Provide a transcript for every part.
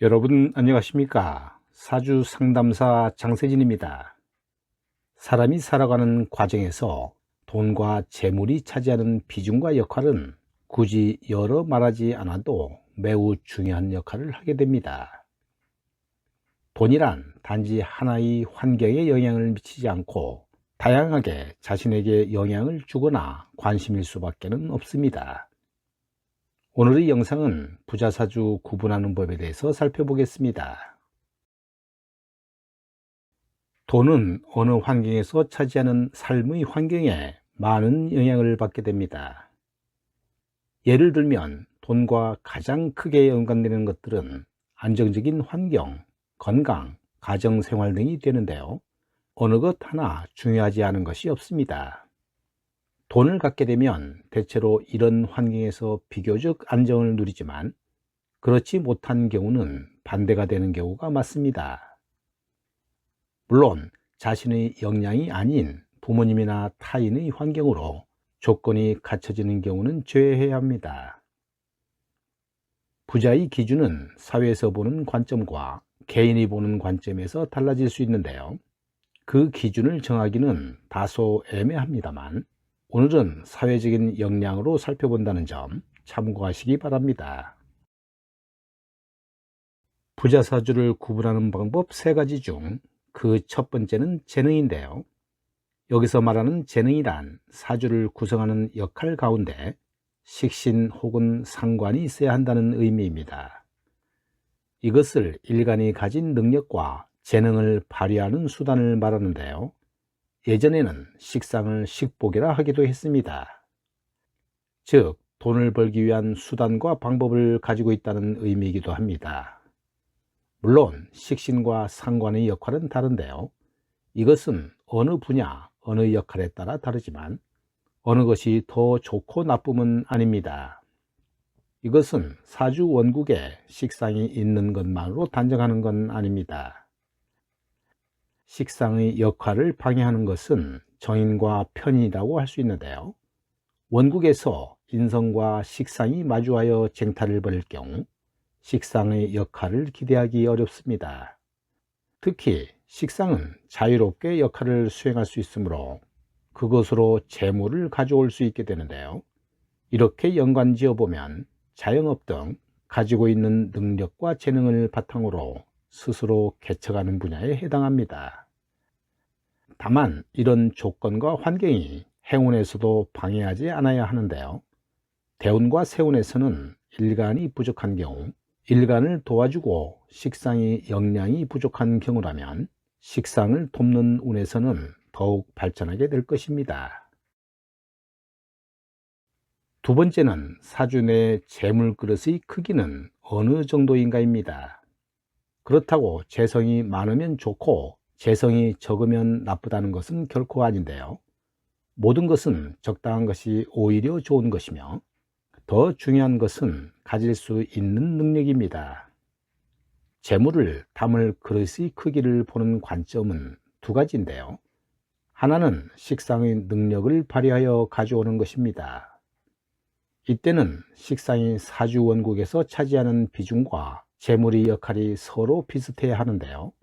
여러분 안녕하십니까? 사주 상담사 장세진입니다. 사람이 살아가는 과정에서 돈과 재물이 차지하는 비중과 역할은 굳이 여러 말하지 않아도 매우 중요한 역할을 하게 됩니다. 돈이란 단지 하나의 환경에 영향을 미치지 않고 다양하게 자신에게 영향을 주거나 관심일 수밖에 없습니다. 오늘의 영상은 부자사주 구분하는 법에 대해서 살펴보겠습니다. 돈은 어느 환경에서 차지하는 삶의 환경에 많은 영향을 받게 됩니다. 예를 들면 돈과 가장 크게 연관되는 것들은 안정적인 환경, 건강, 가정생활 등이 되는데요. 어느 것 하나 중요하지 않은 것이 없습니다. 돈을 갖게 되면 대체로 이런 환경에서 비교적 안정을 누리지만 그렇지 못한 경우는 반대가 되는 경우가 많습니다. 물론 자신의 역량이 아닌 부모님이나 타인의 환경으로 조건이 갖춰지는 경우는 제외해야 합니다. 부자의 기준은 사회에서 보는 관점과 개인이 보는 관점에서 달라질 수 있는데요. 그 기준을 정하기는 다소 애매합니다만 오늘은 사회적인 역량으로 살펴본다는 점 참고하시기 바랍니다. 부자사주를 구분하는 방법 3가지 중 그 첫 번째는 재능인데요. 여기서 말하는 재능이란 사주를 구성하는 역할 가운데 식신 혹은 상관이 있어야 한다는 의미입니다. 이것을 일간이 가진 능력과 재능을 발휘하는 수단을 말하는데요. 예전에는 식상을 식복이라 하기도 했습니다. 즉, 돈을 벌기 위한 수단과 방법을 가지고 있다는 의미이기도 합니다. 물론 식신과 상관의 역할은 다른데요. 이것은 어느 분야, 어느 역할에 따라 다르지만 어느 것이 더 좋고 나쁨은 아닙니다. 이것은 사주 원국에 식상이 있는 것만으로 단정하는 건 아닙니다. 식상의 역할을 방해하는 것은 정인과 편인이라고 할 수 있는데요. 원국에서 인성과 식상이 마주하여 쟁탈을 벌일 경우 식상의 역할을 기대하기 어렵습니다. 특히 식상은 자유롭게 역할을 수행할 수 있으므로 그것으로 재물을 가져올 수 있게 되는데요. 이렇게 연관지어 보면 자영업 등 가지고 있는 능력과 재능을 바탕으로 스스로 개척하는 분야에 해당합니다. 다만 이런 조건과 환경이 행운에서도 방해하지 않아야 하는데요. 대운과 세운에서는 일간이 부족한 경우 일간을 도와주고 식상이 역량이 부족한 경우라면 식상을 돕는 운에서는 더욱 발전하게 될 것입니다. 두 번째는 사주 내 재물 그릇의 크기는 어느 정도인가입니다. 그렇다고 재성이 많으면 좋고 재성이 적으면 나쁘다는 것은 결코 아닌데요. 모든 것은 적당한 것이 오히려 좋은 것이며 더 중요한 것은 가질 수 있는 능력입니다. 재물을 담을 그릇의 크기를 보는 관점은 2가지인데요. 하나는 식상의 능력을 발휘하여 가져오는 것입니다. 이때는 식상이 사주 원국에서 차지하는 비중과 재물의 역할이 서로 비슷해야 하는데요.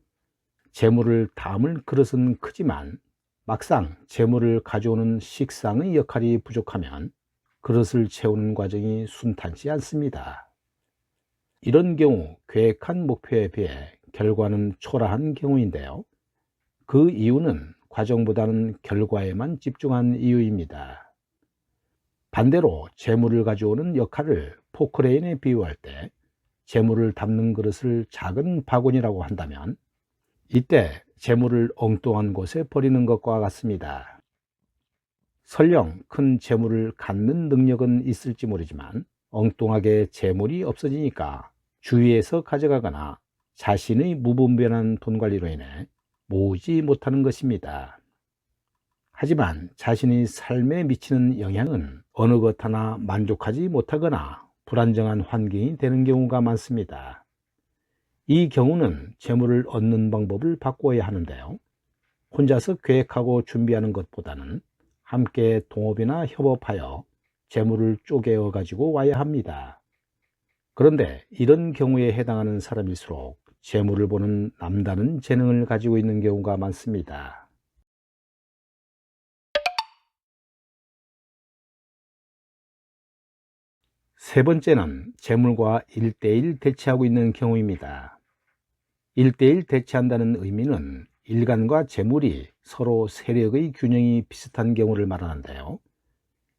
재물을 담을 그릇은 크지만 막상 재물을 가져오는 식상의 역할이 부족하면 그릇을 채우는 과정이 순탄치 않습니다. 이런 경우 계획한 목표에 비해 결과는 초라한 경우인데요. 그 이유는 과정보다는 결과에만 집중한 이유입니다. 반대로 재물을 가져오는 역할을 포크레인에 비유할 때 재물을 담는 그릇을 작은 바구니라고 한다면 이때 재물을 엉뚱한 곳에 버리는 것과 같습니다. 설령 큰 재물을 갖는 능력은 있을지 모르지만 엉뚱하게 재물이 없어지니까 주위에서 가져가거나 자신의 무분별한 돈 관리로 인해 모으지 못하는 것입니다. 하지만 자신의 삶에 미치는 영향은 어느 것 하나 만족하지 못하거나 불안정한 환경이 되는 경우가 많습니다. 이 경우는 재물을 얻는 방법을 바꿔야 하는데요. 혼자서 계획하고 준비하는 것보다는 함께 동업이나 협업하여 재물을 쪼개어 가지고 와야 합니다. 그런데 이런 경우에 해당하는 사람일수록 재물을 보는 남다른 재능을 가지고 있는 경우가 많습니다. 세 번째는 재물과 1대1 대치하고 있는 경우입니다. 1대1 대치한다는 의미는 일간과 재물이 서로 세력의 균형이 비슷한 경우를 말하는데요.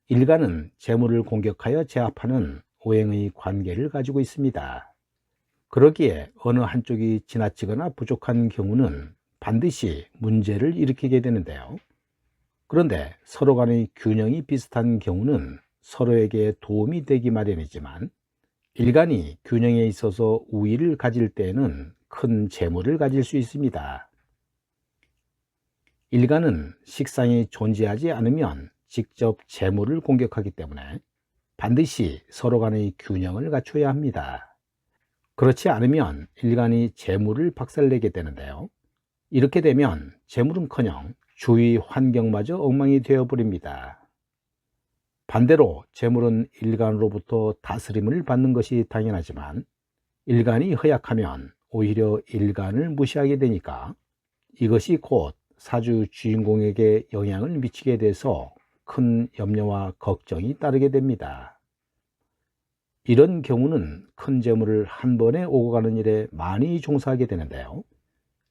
일간은 재물을 공격하여 제압하는 오행의 관계를 가지고 있습니다. 그러기에 어느 한쪽이 지나치거나 부족한 경우는 반드시 문제를 일으키게 되는데요. 그런데 서로 간의 균형이 비슷한 경우는 서로에게 도움이 되기 마련이지만, 일간이 균형에 있어서 우위를 가질 때에는 큰 재물을 가질 수 있습니다. 일간은 식상이 존재하지 않으면 직접 재물을 공격하기 때문에 반드시 서로 간의 균형을 갖춰야 합니다. 그렇지 않으면 일간이 재물을 박살내게 되는데요. 이렇게 되면 재물은커녕 주위 환경마저 엉망이 되어버립니다. 반대로 재물은 일간으로부터 다스림을 받는 것이 당연하지만, 일간이 허약하면 오히려 일간을 무시하게 되니까 이것이 곧 사주 주인공에게 영향을 미치게 돼서 큰 염려와 걱정이 따르게 됩니다. 이런 경우는 큰 재물을 한 번에 오고 가는 일에 많이 종사하게 되는데요.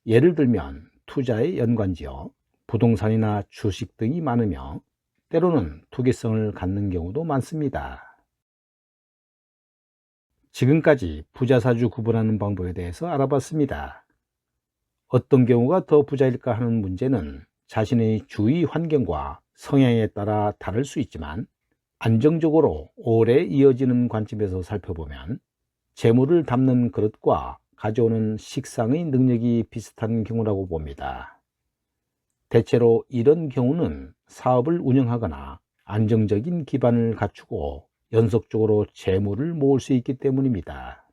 예를 들면 투자에 연관지어 부동산이나 주식 등이 많으며, 때로는 투기성을 갖는 경우도 많습니다. 지금까지 부자사주 구분하는 방법에 대해서 알아봤습니다. 어떤 경우가 더 부자일까 하는 문제는 자신의 주위 환경과 성향에 따라 다를 수 있지만, 안정적으로 오래 이어지는 관점에서 살펴보면 재물을 담는 그릇과 가져오는 식상의 능력이 비슷한 경우라고 봅니다. 대체로 이런 경우는 사업을 운영하거나 안정적인 기반을 갖추고 연속적으로 재물을 모을 수 있기 때문입니다.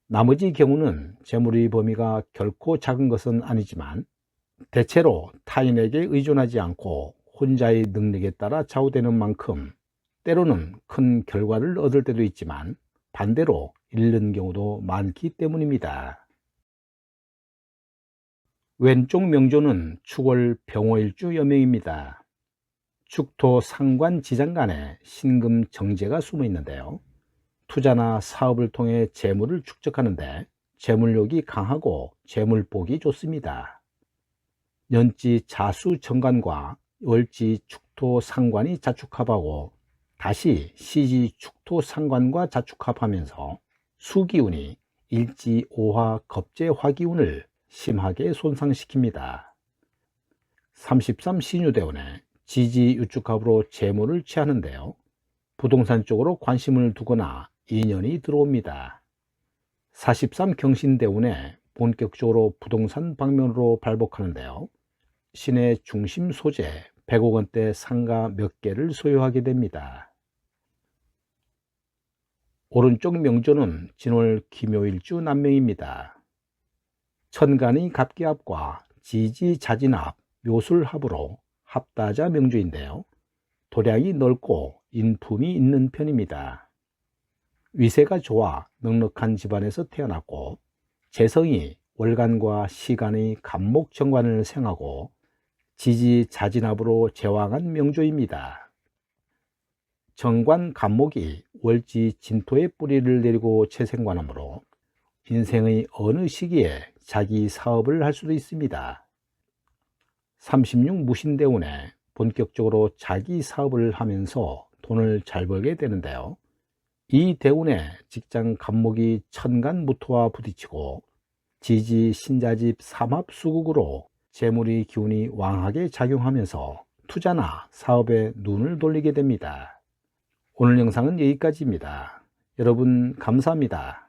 나머지 경우는 재물의 범위가 결코 작은 것은 아니지만, 대체로 타인에게 의존하지 않고 혼자의 능력에 따라 좌우되는 만큼 때로는 큰 결과를 얻을 때도 있지만, 반대로 잃는 경우도 많기 때문입니다. 왼쪽 명조는 축월 병호일주 여명입니다. 축토 상관 지장 간에 신금 정제가 숨어 있는데요. 투자나 사업을 통해 재물을 축적하는데 재물력이 강하고 재물복이 좋습니다. 년지 자수 정관과 월지 축토 상관이 자축합하고 다시 시지 축토 상관과 자축합하면서 수기운이 일지 오화 겁재 화기운을 심하게 손상시킵니다. 33 신유대운에 지지 유축합으로 재물을 취하는데요. 부동산 쪽으로 관심을 두거나 인연이 들어옵니다. 43 경신대운에 본격적으로 부동산 방면으로 발복하는데요. 시내 중심 소재 100억 원대 상가 몇 개를 소유하게 됩니다. 오른쪽 명조는 진월 기묘일주 남명입니다. 천간의 갑기합과 지지자진합, 묘술합으로 합다자 명조인데요. 도량이 넓고 인품이 있는 편입니다. 위세가 좋아 넉넉한 집안에서 태어났고, 재성이 월간과 시간의 갑목정관을 생하고 지지자진합으로 제왕한 명조입니다. 정관 갑목이 월지 진토의 뿌리를 내리고 채생관하므로 인생의 어느 시기에 자기 사업을 할 수도 있습니다. 36 무신대운에 본격적으로 자기 사업을 하면서 돈을 잘 벌게 되는데요. 이 대운에 직장 갑목이 천간 무토와 부딪히고 지지 신자집 삼합수국으로 재물의 기운이 왕하게 작용하면서 투자나 사업에 눈을 돌리게 됩니다. 오늘 영상은 여기까지입니다. 여러분 감사합니다.